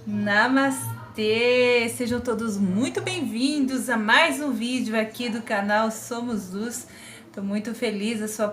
Namastê! Sejam todos muito bem-vindos a mais um vídeo aqui do canal Somos Luz. Estou muito feliz da sua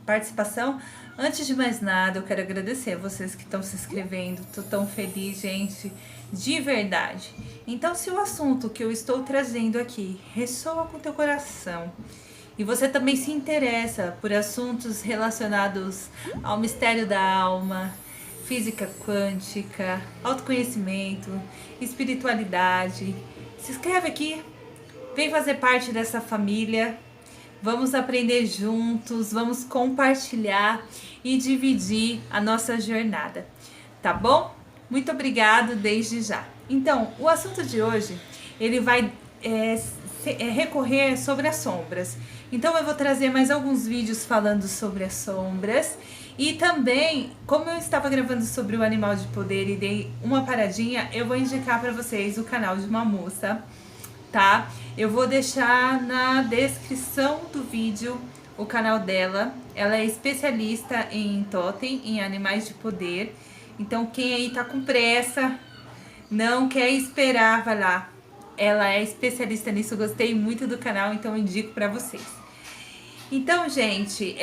participação. Antes de mais nada, eu quero agradecer a vocês que estão se inscrevendo. Estou tão feliz, gente, de verdade. Então, se o assunto que eu estou trazendo aqui ressoa com teu coração e você também se interessa por assuntos relacionados ao mistério da alma, física quântica, autoconhecimento, espiritualidade, se inscreve aqui, vem fazer parte dessa família. Vamos aprender juntos, vamos compartilhar e dividir a nossa jornada, tá bom? Muito obrigado desde já. Então, o assunto de hoje, ele vai recorrer sobre as sombras. Então eu vou trazer mais alguns vídeos falando sobre as sombras. E também, como eu estava gravando sobre o animal de poder e dei uma paradinha, eu vou indicar para vocês o canal de uma moça, tá? Eu vou deixar na descrição do vídeo o canal dela. Ela é especialista em totem, em animais de poder. Então quem aí tá com pressa, não quer esperar, vai lá. Ela é especialista nisso, eu gostei muito do canal, então eu indico para vocês. Então, gente,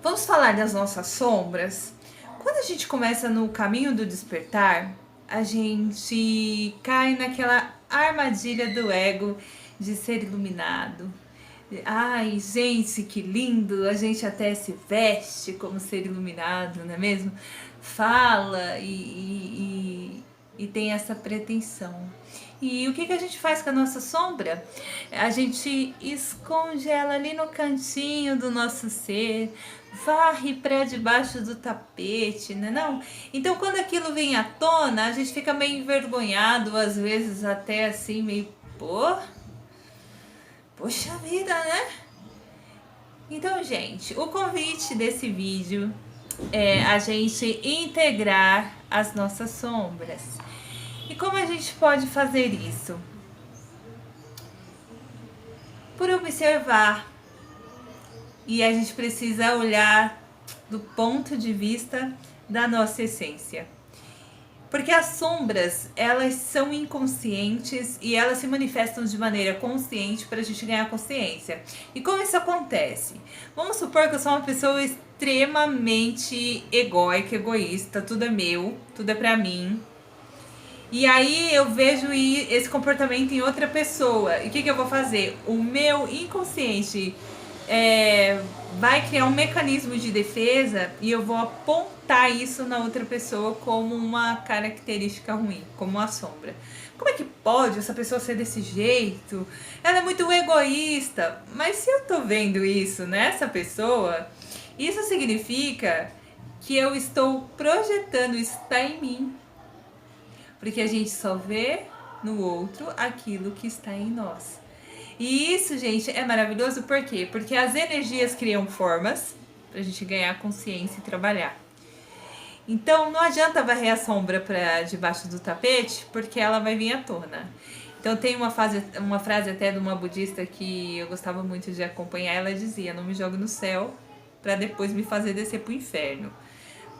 vamos falar das nossas sombras. Quando a gente começa no caminho do despertar, a gente cai naquela armadilha do ego de ser iluminado. Ai, gente, que lindo! A gente até se veste como ser iluminado, não é mesmo? Fala e tem essa pretensão. E o que a gente faz com a nossa sombra? A gente esconde ela ali no cantinho do nosso ser, varre para debaixo do tapete, né? Não? Então, quando aquilo vem à tona, a gente fica meio envergonhado, às vezes até assim, meio, poxa vida, né? Então, gente, o convite desse vídeo é a gente integrar as nossas sombras. E como a gente pode fazer isso? Por observar. E a gente precisa olhar do ponto de vista da nossa essência. Porque as sombras, elas são inconscientes e elas se manifestam de maneira consciente para a gente ganhar consciência. E como isso acontece? Vamos supor que eu sou uma pessoa extremamente egóica, egoísta, tudo é meu, tudo é pra mim. E aí eu vejo esse comportamento em outra pessoa. E o que eu vou fazer? O meu inconsciente vai criar um mecanismo de defesa e eu vou apontar isso na outra pessoa como uma característica ruim, como uma sombra. Como é que pode essa pessoa ser desse jeito? Ela é muito egoísta. Mas se eu tô vendo isso nessa pessoa, isso significa que eu estou projetando isso em mim. Porque a gente só vê no outro aquilo que está em nós. E isso, gente, é maravilhoso, por quê? Porque as energias criam formas pra gente ganhar consciência e trabalhar. Então, não adianta varrer a sombra para debaixo do tapete, porque ela vai vir à tona. Então, tem uma frase até de uma budista que eu gostava muito de acompanhar, ela dizia: não me jogue no céu para depois me fazer descer pro inferno.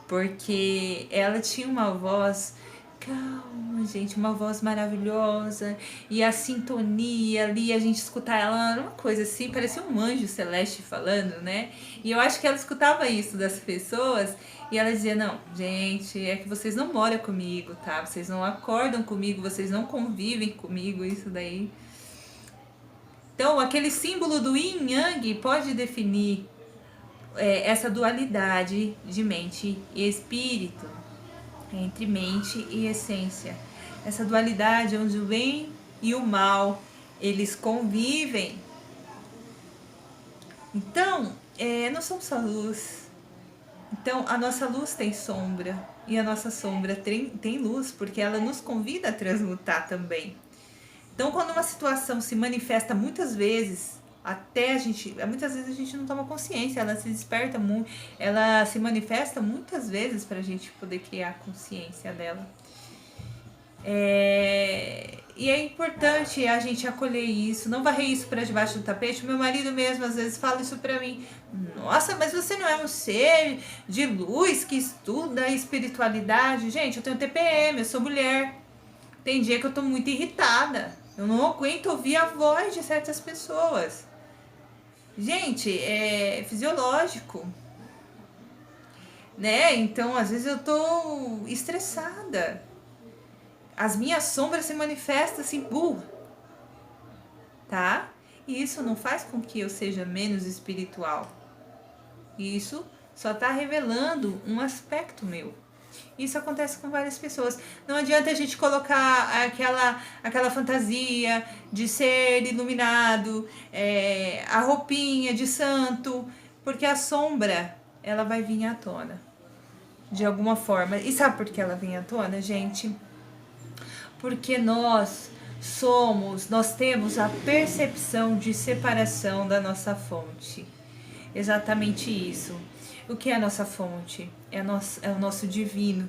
Porque ela tinha uma voz calma, gente, uma voz maravilhosa, e a sintonia ali, a gente escutar ela era uma coisa assim, parecia um anjo celeste falando, né? E eu acho que ela escutava isso das pessoas e ela dizia: não, gente, é que vocês não moram comigo, tá? Vocês não acordam comigo, vocês não convivem comigo, isso daí. Então, aquele símbolo do yin yang pode definir essa dualidade de mente e espírito, entre mente e essência. Essa dualidade onde o bem e o mal, eles convivem. Então, nós somos só luz. Então, a nossa luz tem sombra. E a nossa sombra tem luz, porque ela nos convida a transmutar também. Então, quando uma situação se manifesta muitas vezes, muitas vezes a gente não toma consciência, ela se desperta muito, ela se manifesta muitas vezes para a gente poder criar consciência dela. E é importante a gente acolher isso, não varrer isso para debaixo do tapete. Meu marido mesmo às vezes fala isso para mim. Nossa, mas você não é um ser de luz que estuda a espiritualidade? Gente, eu tenho TPM, eu sou mulher. Tem dia que eu tô muito irritada. Eu não aguento ouvir a voz de certas pessoas. Gente, é fisiológico, né? Então, às vezes eu tô estressada. As minhas sombras se manifestam assim, tá? E isso não faz com que eu seja menos espiritual. Isso só tá revelando um aspecto meu. Isso acontece com várias pessoas. Não adianta a gente colocar aquela fantasia de ser iluminado, a roupinha de santo, porque a sombra, ela vai vir à tona, de alguma forma. E sabe por que ela vem à tona, gente? Porque nós temos a percepção de separação da nossa fonte. Exatamente isso. O que é a nossa fonte? É o nosso divino.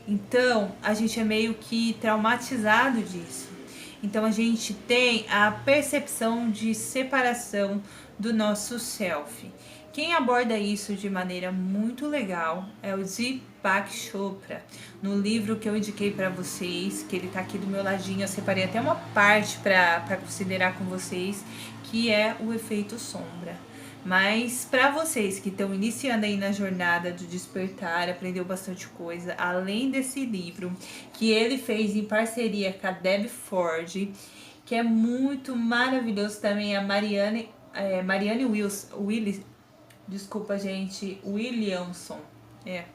Então, a gente é meio que traumatizado disso. Então, a gente tem a percepção de separação do nosso self. Quem aborda isso de maneira muito legal é o Deepak Chopra. No livro que eu indiquei para vocês, que ele tá aqui do meu ladinho, eu separei até uma parte para considerar com vocês, que é o efeito sombra. Mas para vocês que estão iniciando aí na jornada do despertar, aprendeu bastante coisa, além desse livro que ele fez em parceria com a Deb Ford, que é muito maravilhoso também, a Marianne Willis, desculpa gente, Williamson,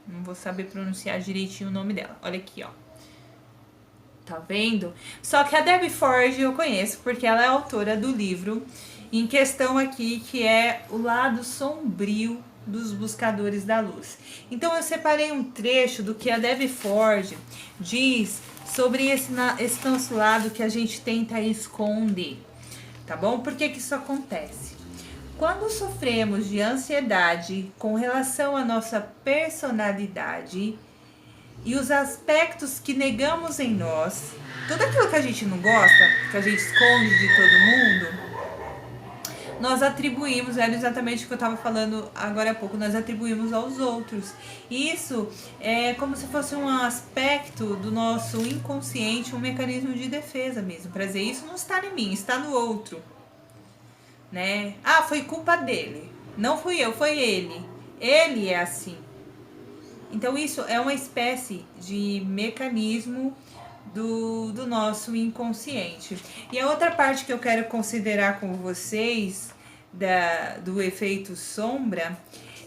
não vou saber pronunciar direitinho o nome dela, olha aqui ó. Tá vendo? Só que a Deb Ford eu conheço porque ela é autora do livro em questão aqui, que é o lado sombrio dos buscadores da luz. Então eu separei um trecho do que a Deb Ford diz sobre esse nosso lado que a gente tenta esconder, tá bom? Por que isso acontece? Quando sofremos de ansiedade com relação à nossa personalidade e os aspectos que negamos em nós, tudo aquilo que a gente não gosta, que a gente esconde de todo mundo, nós atribuímos, era exatamente o que eu estava falando agora há pouco, nós atribuímos aos outros. Isso é como se fosse um aspecto do nosso inconsciente, um mecanismo de defesa mesmo, para dizer, isso não está em mim, está no outro, né? Ah, foi culpa dele, não fui eu, foi ele é assim. Então isso é uma espécie de mecanismo do nosso inconsciente. E a outra parte que eu quero considerar com vocês do efeito sombra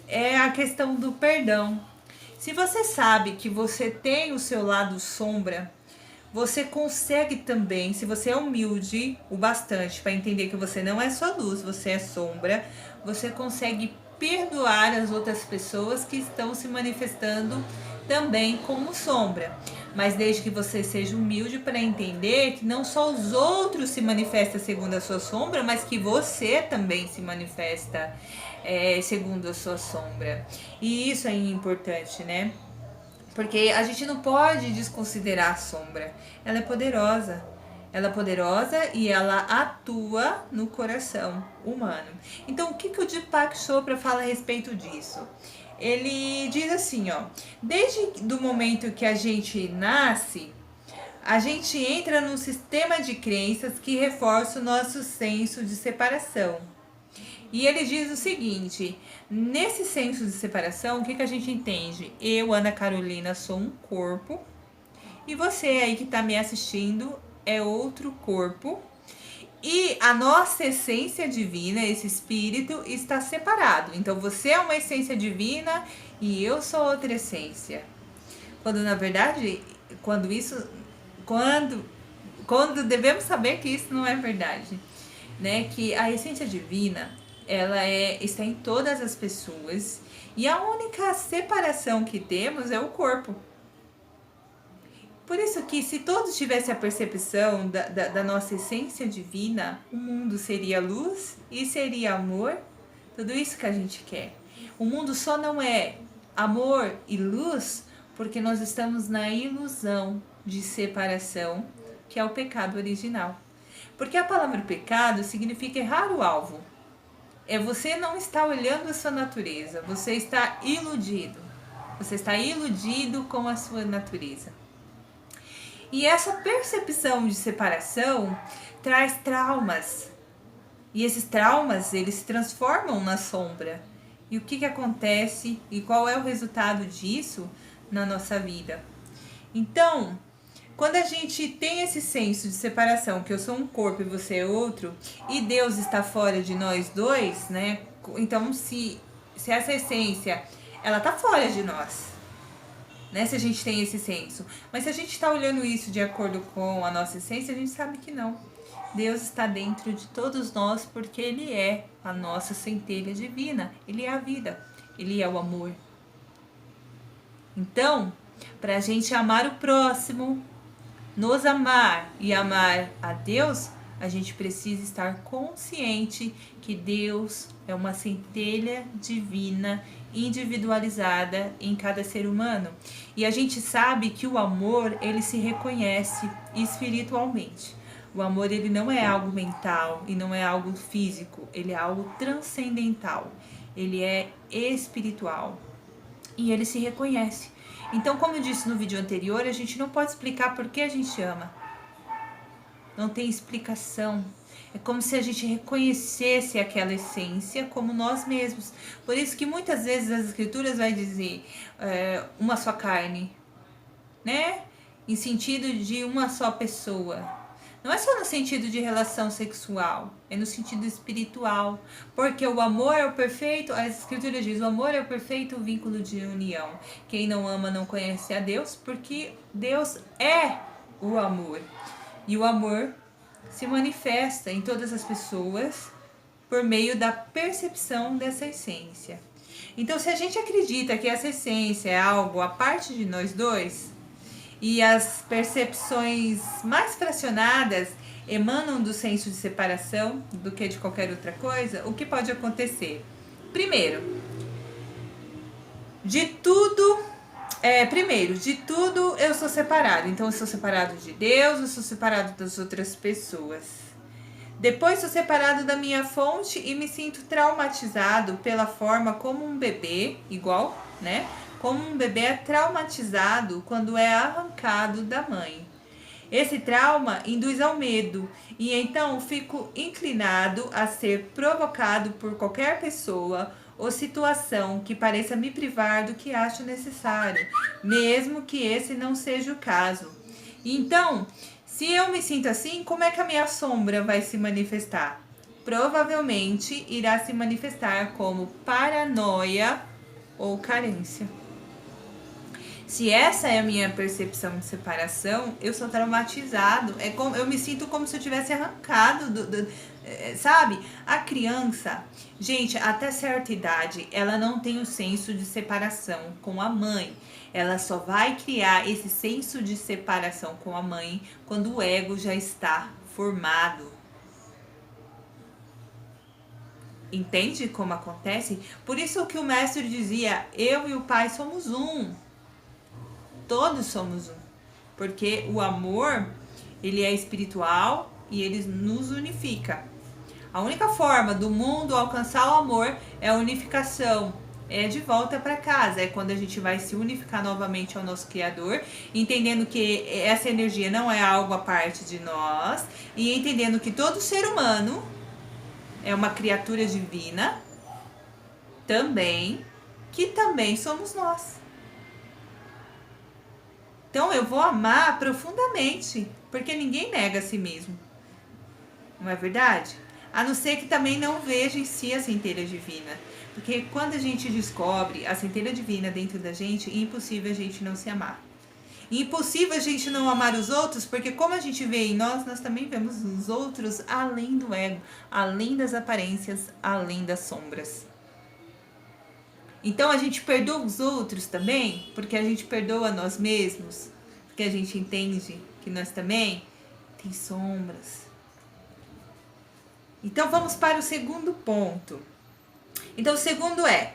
é a questão do perdão. Se você sabe que você tem o seu lado sombra, você consegue também, se você é humilde o bastante para entender que você não é só luz, você é sombra, você consegue perdoar as outras pessoas que estão se manifestando também como sombra. Mas desde que você seja humilde para entender que não só os outros se manifestam segundo a sua sombra, mas que você também se manifesta segundo a sua sombra. E isso é importante, né? Porque a gente não pode desconsiderar a sombra. Ela é poderosa. Ela é poderosa e ela atua no coração humano. Então, o que o Deepak Chopra fala a respeito disso? Ele diz assim, ó, desde do momento que a gente nasce, a gente entra num sistema de crenças que reforça o nosso senso de separação. E ele diz o seguinte, nesse senso de separação, o que a gente entende? Eu, Ana Carolina, sou um corpo, e você aí que está me assistindo é outro corpo, e a nossa essência divina, esse espírito, está separado. Então você é uma essência divina e eu sou outra essência. Quando na verdade, quando devemos saber que isso não é verdade, né? Que a essência divina, ela está em todas as pessoas e a única separação que temos é o corpo. Por isso que se todos tivessem a percepção da nossa essência divina, o mundo seria luz e seria amor, tudo isso que a gente quer. O mundo só não é amor e luz porque nós estamos na ilusão de separação, que é o pecado original. Porque a palavra pecado significa errar o alvo. É você não estar olhando a sua natureza, você está iludido. Você está iludido com a sua natureza. E essa percepção de separação traz traumas. E esses traumas, eles se transformam na sombra. E o que acontece e qual é o resultado disso na nossa vida? Então, quando a gente tem esse senso de separação, que eu sou um corpo e você é outro, e Deus está fora de nós dois, né? Então, se essa essência, ela está fora de nós, né? Se a gente tem esse senso. Mas se a gente está olhando isso de acordo com a nossa essência, a gente sabe que não. Deus está dentro de todos nós porque Ele é a nossa centelha divina. Ele é a vida. Ele é o amor. Então, para a gente amar o próximo, nos amar e amar a Deus, a gente precisa estar consciente que Deus é uma centelha divina, individualizada em cada ser humano. E a gente sabe que o amor, ele se reconhece espiritualmente. O amor, ele não é algo mental e não é algo físico, ele é algo transcendental. Ele é espiritual e ele se reconhece. Então, como eu disse no vídeo anterior, a gente não pode explicar por que a gente ama. Não tem explicação. É como se a gente reconhecesse aquela essência como nós mesmos. Por isso que muitas vezes as escrituras vai dizer uma só carne, né? Em sentido de uma só pessoa. Não é só no sentido de relação sexual, é no sentido espiritual. Porque o amor é o perfeito, a escritura diz, o amor é o perfeito vínculo de união. Quem não ama não conhece a Deus, porque Deus é o amor. E o amor se manifesta em todas as pessoas por meio da percepção dessa essência. Então, se a gente acredita que essa essência é algo à parte de nós dois, e as percepções mais fracionadas emanam do senso de separação do que de qualquer outra coisa, o que pode acontecer? Primeiro, de tudo eu sou separado. Então eu sou separado de Deus, eu sou separado das outras pessoas. Depois sou separado da minha fonte e me sinto traumatizado pela forma como um bebê, igual, né? Como um bebê é traumatizado quando é arrancado da mãe. Esse trauma induz ao medo e então fico inclinado a ser provocado por qualquer pessoa ou situação que pareça me privar do que acho necessário, mesmo que esse não seja o caso. Então, se eu me sinto assim, como é que a minha sombra vai se manifestar? Provavelmente irá se manifestar como paranoia ou carência. Se essa é a minha percepção de separação, eu sou traumatizado. Eu me sinto como se eu tivesse arrancado sabe? A criança, gente, até certa idade, ela não tem o senso de separação com a mãe. Ela só vai criar esse senso de separação com a mãe quando o ego já está formado. Entende como acontece? Por isso que o mestre dizia, eu e o pai somos um. Todos somos um, porque o amor, ele é espiritual e ele nos unifica. A única forma do mundo alcançar o amor é a unificação, é de volta para casa, é quando a gente vai se unificar novamente ao nosso Criador, entendendo que essa energia não é algo à parte de nós, e entendendo que todo ser humano é uma criatura divina, também, que também somos nós. Então eu vou amar profundamente, porque ninguém nega a si mesmo. Não é verdade? A não ser que também não veja em si a centelha divina. Porque quando a gente descobre a centelha divina dentro da gente, é impossível a gente não se amar. E impossível a gente não amar os outros, porque como a gente vê em nós, nós também vemos os outros além do ego, além das aparências, além das sombras. Então a gente perdoa os outros também, porque a gente perdoa nós mesmos, porque a gente entende que nós também tem sombras. Então vamos para o segundo ponto. Então o segundo é,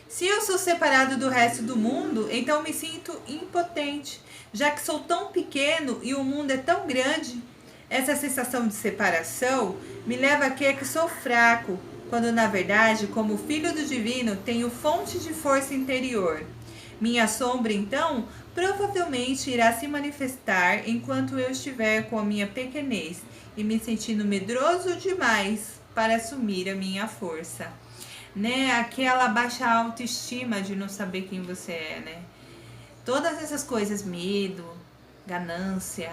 se eu sou separado do resto do mundo, então me sinto impotente. Já que sou tão pequeno e o mundo é tão grande, essa sensação de separação me leva a crer que sou fraco, quando na verdade, como filho do divino, tenho fonte de força interior. Minha sombra, então, provavelmente irá se manifestar enquanto eu estiver com a minha pequenez e me sentindo medroso demais para assumir a minha força. Né? Aquela baixa autoestima de não saber quem você é, né? Todas essas coisas, medo, ganância,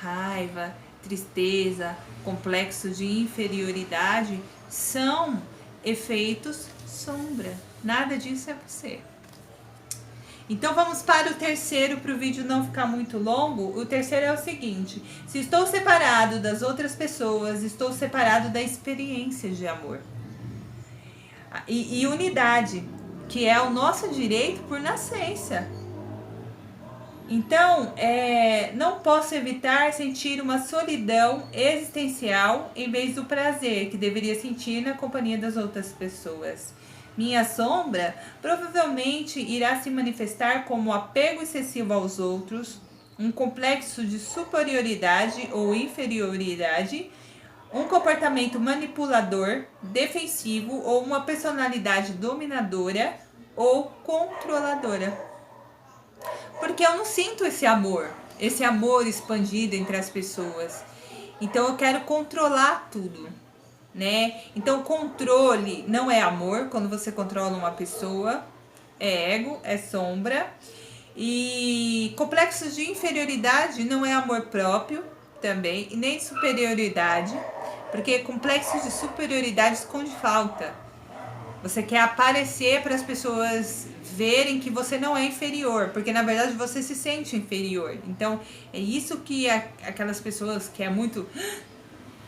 raiva, tristeza, complexo de inferioridade, são efeitos sombra. Nada disso é você. Então vamos para o terceiro, para o vídeo não ficar muito longo. O terceiro é o seguinte: se estou separado das outras pessoas, estou separado da experiência de amor. E unidade, que é o nosso direito por nascença. Então, não posso evitar sentir uma solidão existencial em vez do prazer que deveria sentir na companhia das outras pessoas. Minha sombra provavelmente irá se manifestar como apego excessivo aos outros, um complexo de superioridade ou inferioridade, um comportamento manipulador, defensivo ou uma personalidade dominadora ou controladora. Porque eu não sinto esse amor expandido entre as pessoas. Então eu quero controlar tudo, né? Então controle não é amor. Quando você controla uma pessoa, é ego, é sombra. E complexos de inferioridade não é amor próprio também, e nem superioridade, porque complexos de superioridade esconde falta. Você quer aparecer para as pessoas verem que você não é inferior, porque na verdade você se sente inferior. Então é isso que aquelas pessoas que é muito,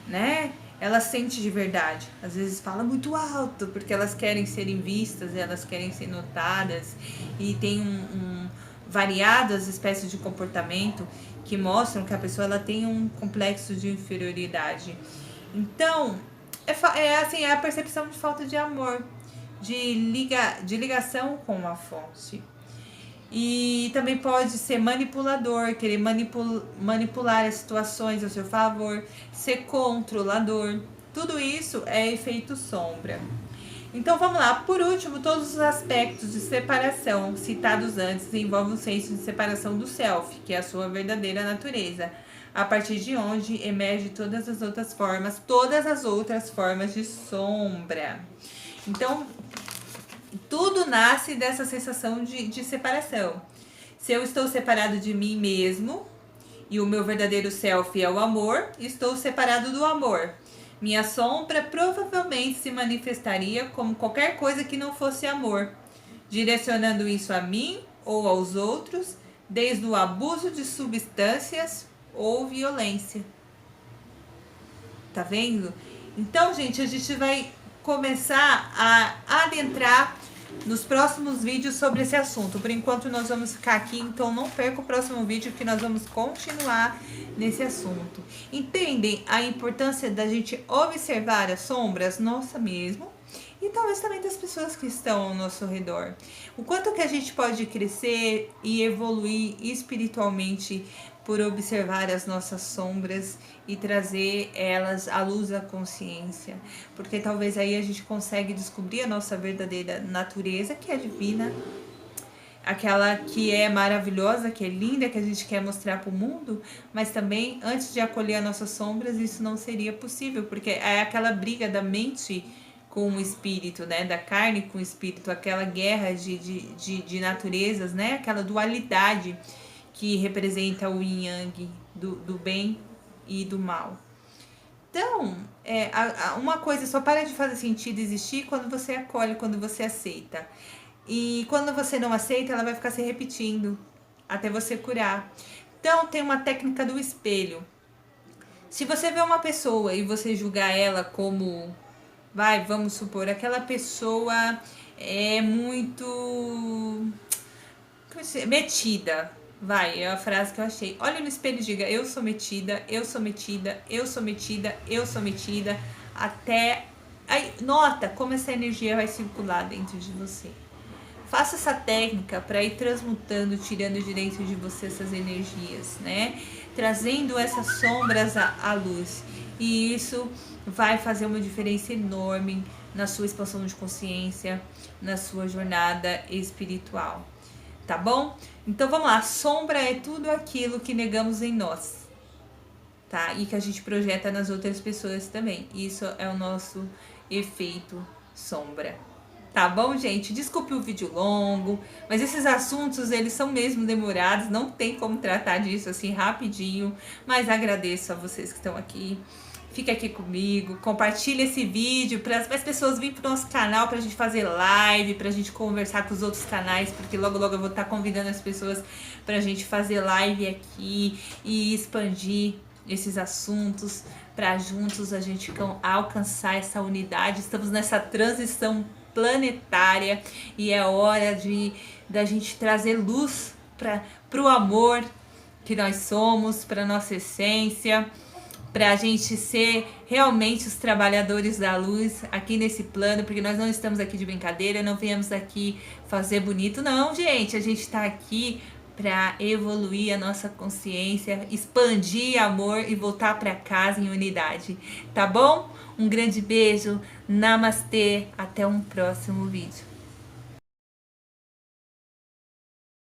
né? Elas sentem de verdade. Às vezes fala muito alto porque elas querem serem vistas, elas querem ser notadas, e tem variadas espécies de comportamento que mostram que a pessoa ela tem um complexo de inferioridade. Então assim, é a percepção de falta de amor, de ligação com a fonte. E também pode ser manipulador, querer manipular as situações a seu favor, ser controlador. Tudo isso é efeito sombra. Então vamos lá. Por último, todos os aspectos de separação citados antes envolvem um senso de separação do self, que é a sua verdadeira natureza, a partir de onde emerge todas as outras formas de sombra. Então, tudo nasce dessa sensação de separação. Se eu estou separado de mim mesmo e o meu verdadeiro self é o amor, estou separado do amor. Minha sombra provavelmente se manifestaria como qualquer coisa que não fosse amor, direcionando isso a mim ou aos outros, desde o abuso de substâncias ou violência. Tá vendo? Então, gente, a gente vai começar a adentrar nos próximos vídeos sobre esse assunto. Por enquanto nós vamos ficar aqui, então não perca o próximo vídeo que nós vamos continuar nesse assunto. Entendem a importância da gente observar as sombras nossa mesmo e talvez também das pessoas que estão ao nosso redor. O quanto que a gente pode crescer e evoluir espiritualmente por observar as nossas sombras e trazer elas à luz da consciência. Porque talvez aí a gente consegue descobrir a nossa verdadeira natureza, que é divina, aquela que é maravilhosa, que é linda, que a gente quer mostrar para o mundo, mas também, antes de acolher as nossas sombras, isso não seria possível, porque é aquela briga da mente com o espírito, né? Da carne com o espírito, aquela guerra de naturezas, né? Aquela dualidade que representa o yin yang, do bem e do mal. Então, uma coisa só para de fazer sentido existir quando você acolhe, quando você aceita. E quando você não aceita, ela vai ficar se repetindo até você curar. Então, tem uma técnica do espelho. Se você vê uma pessoa e você julgar ela como, vamos supor, aquela pessoa é muito metida. É a frase que eu achei. Olha no espelho e diga: eu sou metida, eu sou metida, eu sou metida, eu sou metida. Até. Aí, nota como essa energia vai circular dentro de você. faça essa técnica para ir transmutando, tirando de dentro de você essas energias, né? Trazendo essas sombras à luz. E isso vai fazer uma diferença enorme na sua expansão de consciência, na sua jornada espiritual. Tá bom? Então vamos lá, sombra é tudo aquilo que negamos em nós, tá? E que a gente projeta nas outras pessoas também. Isso é o nosso efeito sombra. Tá bom, gente? Desculpe o vídeo longo, mas esses assuntos, eles são mesmo demorados, não tem como tratar disso assim rapidinho, mas agradeço a vocês que estão aqui. Fica aqui comigo, compartilha esse vídeo para as pessoas virem pro nosso canal, pra gente fazer live, pra gente conversar com os outros canais, porque logo logo eu vou estar convidando as pessoas pra gente fazer live aqui e expandir esses assuntos para juntos a gente alcançar essa unidade. Estamos nessa transição planetária e é hora da gente trazer luz para o amor que nós somos, para nossa essência, para a gente ser realmente os trabalhadores da luz aqui nesse plano, porque nós não estamos aqui de brincadeira, não viemos aqui fazer bonito, não, gente. A gente está aqui para evoluir a nossa consciência, expandir amor e voltar para casa em unidade, tá bom? Um grande beijo, namastê, até um próximo vídeo.